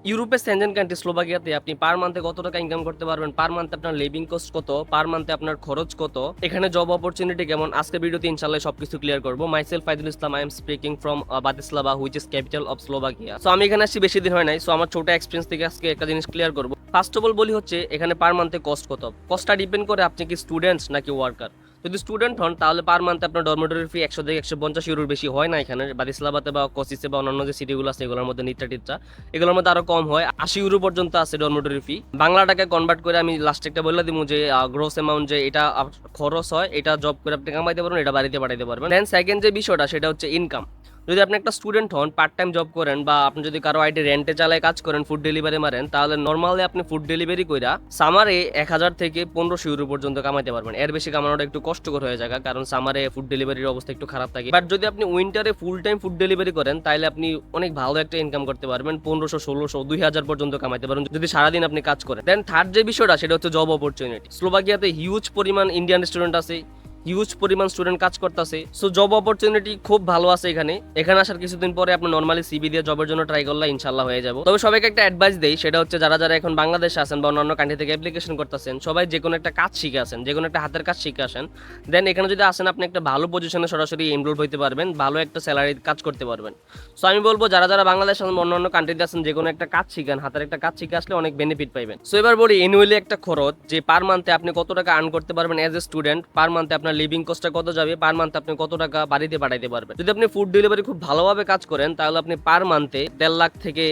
ইউরোপের Shenzhen country স্লোভাকিয়াতে আপনি পার মান্থে কত টাকা ইনকাম করতে পারবেন, পার মান্থে আপনার লিভিং কস্ট কত, পার মান্থে আপনার খরচ কত, এখানে জব অপরচুনিটি কেমন, আজকে ভিডিওতে ইনশাআল্লাহ সবকিছু ক্লিয়ার করবো। Myself Faidul Islam, I am speaking from Bratislava, which is capital of Slovakia. So আমি এখানে আসছি বেশি দিন হয় নাই, সো আমার ছোট এক্সপিরিয়েন্স থেকে আজকে একটা জিনিস ক্লিয়ার করবো। ফার্স্ট অফ অল বলি হচ্ছে এখানে পার মান্থে কস্ট কত। কস্টটা ডিপেন্ড করে আপনি কি স্টুডেন্টস নাকি ওয়ার্কার। যদি স্টুডেন্ট হন তাহলে পার মান্থে আপনার ডরমেটরি ফি 100 থেকে 150 ইউরোর বেশি হয় না এখানে বাতিস্লাভাতে বা কোসিসে বা অন্যান্য যে সিটিগুলো আছে এগুলোর মধ্যে নিত্রা টিত্রা এগুলোর মধ্যে আরো কম হয়, 80 ইউরো পর্যন্ত আছে ডরমেটরি ফি। বাংলা টাকায় কনভার্ট করে আমি লাস্টে একটা বলে দিব যে গ্রোস অ্যামাউন্ট যে এটা খরচ হয়, এটা জব করে আপনি কামাইতে পারবেন, এটা বাড়িতে পাঠাইতে পারবেন। দেন সেকেন্ড যে বিষয়টা সেটা হচ্ছে ইনকাম। যদি আপনি একটা স্টুডেন্ট হন, পার্ট টাইম জব করেন, বা আপনি যদি কারো আইডি রেন্টে চালায় কাজ করেন, ফুড ডেলিভারি মারেন, তাহলে নর্মালি আপনি ফুড ডেলিভারি কইরা সামারে 1000 থেকে 1500 ইউরো পর্যন্ত কামাইতে পারবেন। এর বেশি কামানোটা একটু কষ্টকর হয়ে যায়, কারণ সামারে ফুড ডেলিভারির অবস্থা একটু খারাপ থাকে। বাট যদি আপনি উইন্টারে ফুল টাইম ফুড ডেলিভারি করেন তাহলে আপনি অনেক ভালো একটা ইনকাম করতে পারবেন, 1500, 1600, 2000 পর্যন্ত কামাইতে পারবেন যদি সারাদিন আপনি কাজ করেন। দেন থার্ড যে বিষয়টা সেটা হচ্ছে জব অপরচুনিটি। স্লোভাকিয়াতে হিউজ পরিমাণ ইন্ডিয়ান স্টুডেন্ট আছে, হিউজ পরিমাণ স্টুডেন্ট কাজ করতেছে, সো জব অপরচুনিটি খুব ভালো আছে এখানে। এখানে আসার কিছুদিন পরে আপনি নর্মালি সিভি দিয়ে জবের জন্য ট্রাই করলে ইনশাল্লাহ হয়ে যাবো। তবে সবাইকে একটা অ্যাডভাইস দেই, সেটা হচ্ছে যারা যারা এখন বাংলাদেশে আছেন বা অন্যান্য কান্ট্রি থেকে অ্যাপ্লিকেশন করতেছেন, সবাই যে কোনো একটা কাজ শিখে আসেন, যে কোনো একটা হাতের কাজ শিখে আসেন। দেন এখানে যদি আসেন আপনি একটা ভালো পজিশনে সরাসরি এনরোল হইতে পারবেন, ভালো একটা স্যালারি কাজ করতে পারবেন। সো আমি বলবো যারা যারা বাংলাদেশ আছেন বা অন্যান্য কান্ট্রিতে আছেন, যে কোনো একটা কাজ শিখেন, হাতের একটা কাজ শিখে আসলে অনেক বেনিফিট পাইবেন। সো এবার বলি এনুয়ালি একটা খরচ, যে পার মান্থে আপনি কত টাকা আর্ন করতে পারবেন এজ এ স্টুডেন্ট, পার মান্থে আপনার লিভিং কস্টটা কত যাবে, পার মান্থে আপনি কত টাকা বাড়িতে পাঠাইতে পারবেন। যদি আপনি ফুড ডেলিভারি খুব ভালোভাবে কাজ করেন তাহলে আপনি পার মান্থে 1.5 লাখ থেকে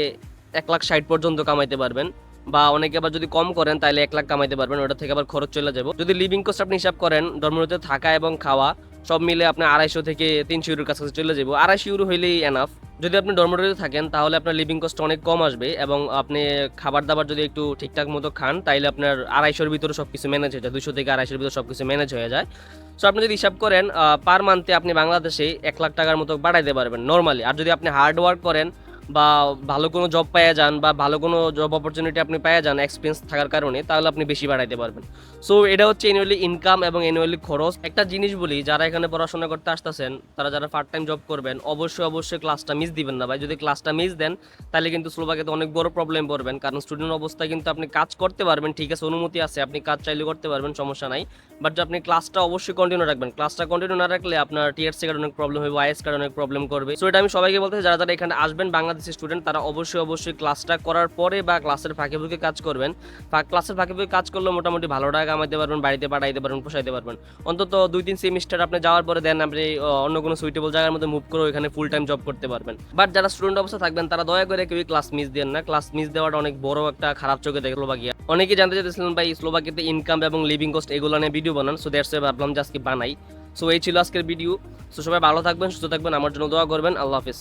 1,60,000 পর্যন্ত কামাইতে পারবেন, বা অনেকে আবার যদি কম করেন তাহলে 1 লাখ কামাইতে পারবেন, ওটা থেকে আবার খরচ চলে যাবে। যদি লিভিং কস্ট আপনি হিসাব করেন, ডরমিটরিতে থাকা এবং খাওয়া সব মিলে আপনার 250 থেকে 300 ইউরোর কাছাকাছি চলে যাবে। 250 ইউরো হইলেই এনাফ। যদি আপনি ডরমিটরিতে থাকেন তাহলে আপনার লিভিং কস্ট অনেক কম আসবে, এবং আপনি খাবার দাবার যদি একটু ঠিকঠাক মতো খান তাইলে আপনার 250-এর ভিতরে সবকিছু ম্যানেজ হয়ে যায়, 200 থেকে 250-এর ভিতরে সবকিছু ম্যানেজ হয়ে যায়। সো আপনি যদি হিসাব করেন পার মান্থে আপনি বাংলাদেশে 1 লাখ টাকার মতো বাড়াইতে পারবেন নর্মালি। আর যদি আপনি হার্ড ওয়ার্ক করেন বা ভালো কোনো জব পেয়ে যান, বা ভালো কোনো জব অপরচুনিটি আপনি পেয়ে যান এক্সপিরিয়েন্স থাকার কারণে, তাহলে আপনি বেশি বাড়াইতে পারবেন। সো এটা হচ্ছে অ্যানুয়ালি ইনকাম এবং অ্যানুয়ালি খরচ। একটা জিনিস বলি, যারা এখানে পড়াশোনা করতে আসতেছেন, তারা যারা পার্ট টাইম জব করবেন, অবশ্যই ক্লাসটা মিস দিবেন না ভাই। যদি ক্লাসটা মিস দেন তাহলে কিন্তু স্লোভাকিয়াতে অনেক বড় প্রবলেম পড়বেন, কারণ স্টুডেন্ট অবস্থায় কিন্তু আপনি কাজ করতে পারবেন, ঠিক আছে, অনুমতি আছে, আপনি কাজ চাইলে করতে পারবেন, সমস্যা নাই। বাট আপনি ক্লাসটা অবশ্যই কন্টিনিউ রাখবেন। ক্লাসটা কন্টিনিউ না রাখলে আপনার টিআরসি কার্ড অনেক প্রবলেম হবে, আইএস কার্ড অনেক প্রবলেম করবে। সো এটা আমি সবাইকে বলতে চাই, যারা যারা এখানে আসবেন বাংলাদেশি স্টুডেন্ট, তারা অবশ্যই ক্লাসটা করার পরে বা ক্লাসের ফাঁকে ফুঁকে কাজ করবেন। ক্লাসের ফাঁকে ফুঁকে কাজ করলে মোটামুটি ভালো টাকা কামাইতে পারবেন, বাড়িতে পাঠাইতে পারবেন, পোষাইতে পারবেন। অন্তত 2-3 সেমিস্টার আপনি যাওয়ার পরে দেন আপনি অন্য কোনো সুইটেবল জায়গার মধ্যে মুভ করে এখানে ফুল টাইম জব করতে পারবেন। বাট যারা স্টুডেন্ট অবস্থা থাকবেন তারা দয়া করে কেউ ক্লাস মিস দেন না। ক্লাস মিস দেওয়াটা অনেক বড় একটা খারাপ চোখে দেখে স্লোভাকিয়া। অনেকেই জানতে চাইছিলেন ভাই স্লোভাকিয়াতে ইনকাম এবং লিভিং কস্ট এগুলো নিয়ে ভিডিও বানান, সো দ্যাটস ওয়াই ভাবলাম যে আজকে বানাই। সো এই ছিল আজকের ভিডিও। সো সবাই ভালো থাকবেন, সুস্থ থাকবেন, আমার জন্য দোয়া করবেন। আল্লাহ হাফেজ।